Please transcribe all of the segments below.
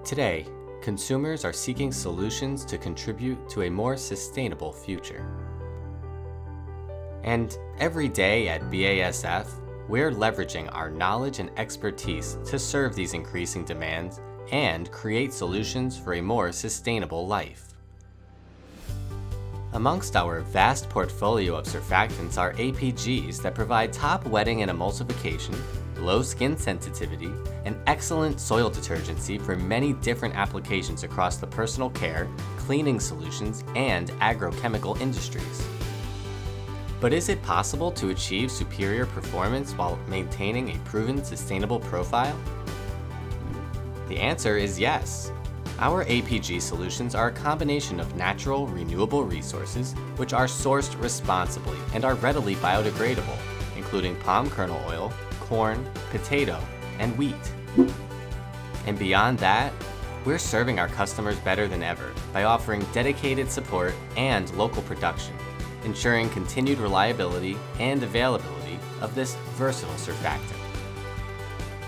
Today, consumers are seeking solutions to contribute to a more sustainable future. And every day at BASF, we're leveraging our knowledge and expertise to serve these increasing demands and create solutions for a more sustainable life. Amongst our vast portfolio of surfactants are APGs that provide top wetting and emulsification, low skin sensitivity, and excellent soil detergency for many different applications across the personal care, cleaning solutions, and agrochemical industries. But is it possible to achieve superior performance while maintaining a proven sustainable profile? The answer is yes. Our APG solutions are a combination of natural, renewable resources which are sourced responsibly and are readily biodegradable, including palm kernel oil, corn, potato, and wheat. And beyond that, we're serving our customers better than ever by offering dedicated support and local production, ensuring continued reliability and availability of this versatile surfactant.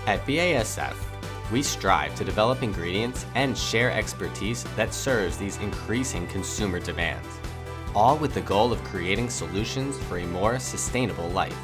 At BASF, we strive to develop ingredients and share expertise that serves these increasing consumer demands, all with the goal of creating solutions for a more sustainable life.